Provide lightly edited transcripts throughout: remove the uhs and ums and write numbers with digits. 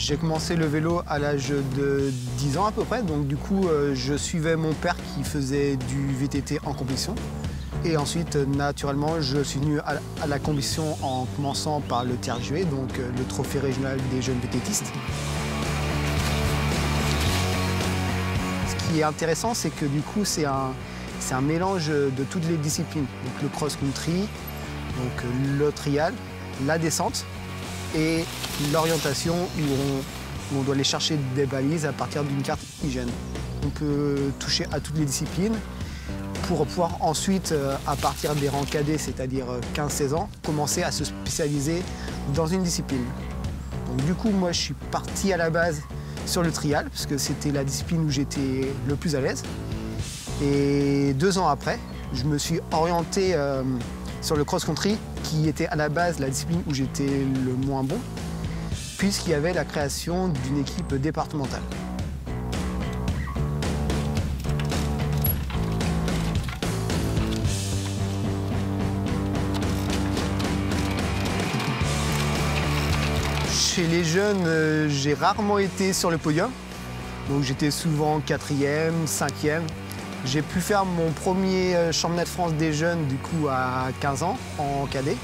J'ai commencé le vélo à l'âge de 10 ans à peu près, donc du coup je suivais mon père qui faisait du VTT en compétition. Et ensuite, naturellement, je suis venu à la compétition en commençant par le TRJV, donc le trophée régional des jeunes VTTistes. Ce qui est intéressant, c'est que du coup, c'est un mélange de toutes les disciplines. Donc le cross-country, donc le trial, la descente et l'orientation où on doit aller chercher des balises à partir d'une carte hygiène. On peut toucher à toutes les disciplines pour pouvoir ensuite, à partir des rangs cadets, c'est-à-dire 15-16 ans, commencer à se spécialiser dans une discipline. Donc, du coup, moi, je suis parti à la base sur le trial, parce que c'était la discipline où j'étais le plus à l'aise. Et 2 ans après, je me suis orienté sur le cross-country, qui était à la base la discipline où j'étais le moins bon, puisqu'il y avait la création d'une équipe départementale. Chez les jeunes, j'ai rarement été sur le podium. Donc j'étais souvent 4e, 5e. J'ai pu faire mon premier championnat de France des jeunes du coup à 15 ans en cadet.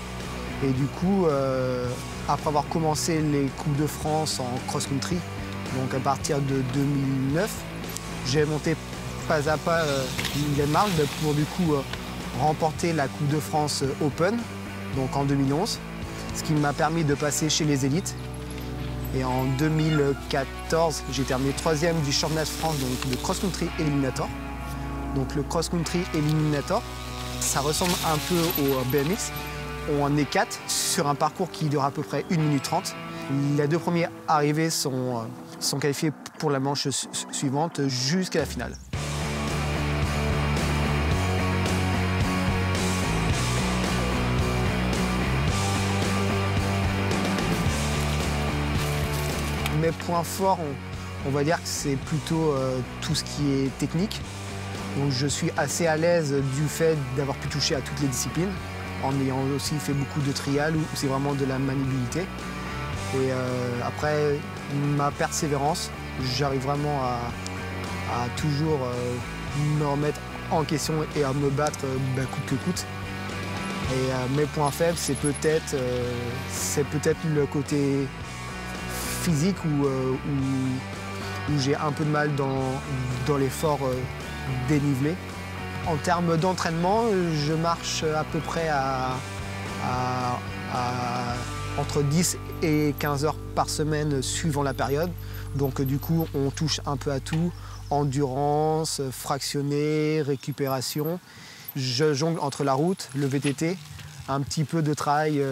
Et du coup, après avoir commencé les Coupes de France en cross-country, donc à partir de 2009, j'ai monté pas à pas les marches pour du coup remporter la Coupe de France Open, donc en 2011, ce qui m'a permis de passer chez les élites. Et en 2014, j'ai terminé 3e du championnat de France donc de cross-country éliminator. Donc le cross-country éliminator, ça ressemble un peu au BMX. On est 4 sur un parcours qui dure à peu près 1 minute 30. Les 2 premiers arrivés sont qualifiés pour la manche suivante jusqu'à la finale. Mes points forts, on va dire que c'est plutôt tout ce qui est technique. Donc je suis assez à l'aise du fait d'avoir pu toucher à toutes les disciplines, en ayant aussi fait beaucoup de trial où c'est vraiment de la maniabilité. Et après, ma persévérance, j'arrive vraiment à toujours me remettre en question et à me battre coûte que coûte. Et mes points faibles, c'est peut-être le côté physique où j'ai un peu de mal dans l'effort dénivelé. En termes d'entraînement, je marche à peu près entre 10 et 15 heures par semaine suivant la période. Donc du coup, on touche un peu à tout, endurance, fractionné, récupération. Je jongle entre la route, le VTT, un petit peu de travail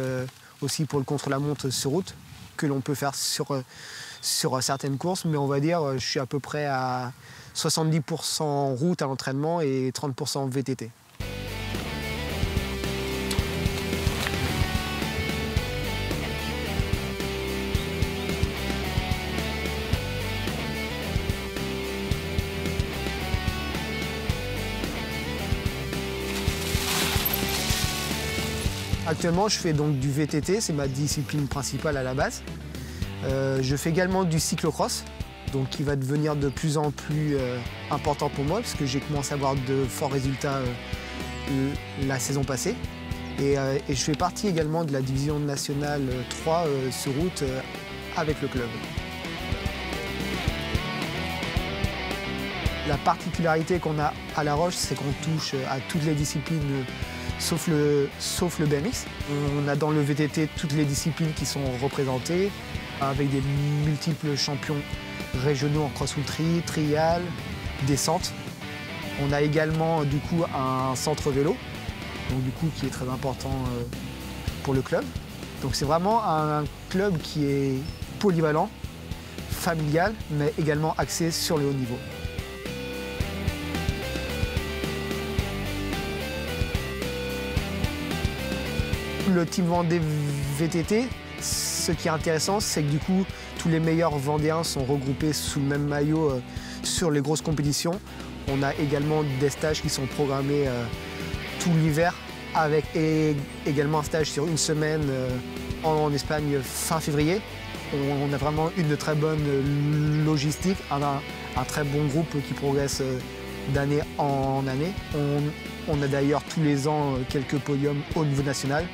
aussi pour le contre-la-montre sur route, que l'on peut faire sur certaines courses, mais on va dire je suis à peu près à 70% route à l'entraînement et 30% VTT. Actuellement, je fais donc du VTT, c'est ma discipline principale à la base. Je fais également du cyclocross, donc qui va devenir de plus en plus important pour moi, parce que j'ai commencé à avoir de forts résultats la saison passée. Et je fais partie également de la division nationale 3 sur route avec le club. La particularité qu'on a à La Roche, c'est qu'on touche à toutes les disciplines sauf le BMX. On a dans le VTT toutes les disciplines qui sont représentées, avec des multiples champions régionaux en cross-country, trial, descente. On a également du coup un centre vélo, donc, du coup, qui est très important pour le club. Donc c'est vraiment un club qui est polyvalent, familial, mais également axé sur le haut niveau. Le Team Vendée VTT, ce qui est intéressant, c'est que du coup, tous les meilleurs Vendéens sont regroupés sous le même maillot sur les grosses compétitions. On a également des stages qui sont programmés tout l'hiver, avec également un stage sur une semaine en Espagne fin février. On a vraiment une très bonne logistique, un très bon groupe qui progresse d'année en année. On a d'ailleurs tous les ans quelques podiums au niveau national.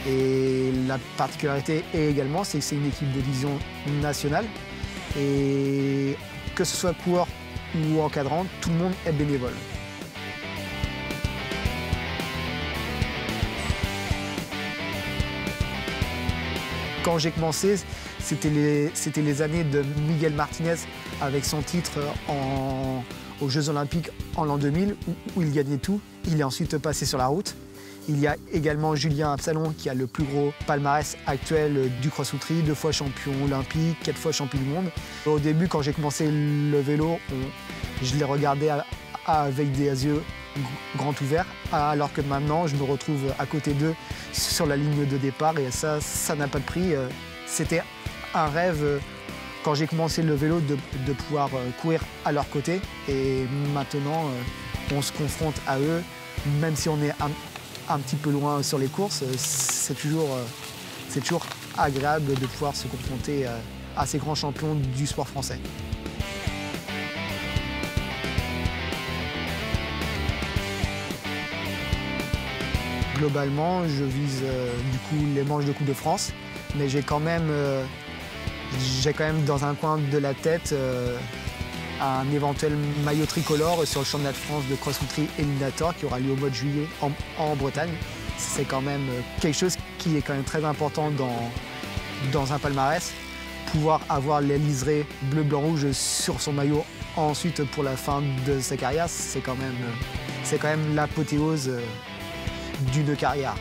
Et la particularité également, c'est que c'est une équipe de division nationale. Et que ce soit coureur ou encadrant, tout le monde est bénévole. Quand j'ai commencé, c'était les années de Miguel Martinez avec son titre aux Jeux Olympiques en l'an 2000 où il gagnait tout. Il est ensuite passé sur la route. Il y a également Julien Absalon qui a le plus gros palmarès actuel du cross-country, 2 fois champion olympique, 4 fois champion du monde. Au début, quand j'ai commencé le vélo, je les regardais avec des yeux grands ouverts, alors que maintenant, je me retrouve à côté d'eux sur la ligne de départ et ça n'a pas de prix. C'était un rêve quand j'ai commencé le vélo de pouvoir courir à leur côté et maintenant, on se confronte à eux, même si on est un petit peu loin sur les courses, c'est toujours agréable de pouvoir se confronter à ces grands champions du sport français. Globalement, je vise du coup les manches de Coupe de France, mais j'ai quand même dans un coin de la tête un éventuel maillot tricolore sur le championnat de France de cross-country éliminatoire qui aura lieu au mois de juillet en Bretagne. C'est quand même quelque chose qui est quand même très important dans un palmarès. Pouvoir avoir les liserés bleu, blanc, rouge sur son maillot ensuite pour la fin de sa carrière, c'est quand même l'apothéose d'une carrière.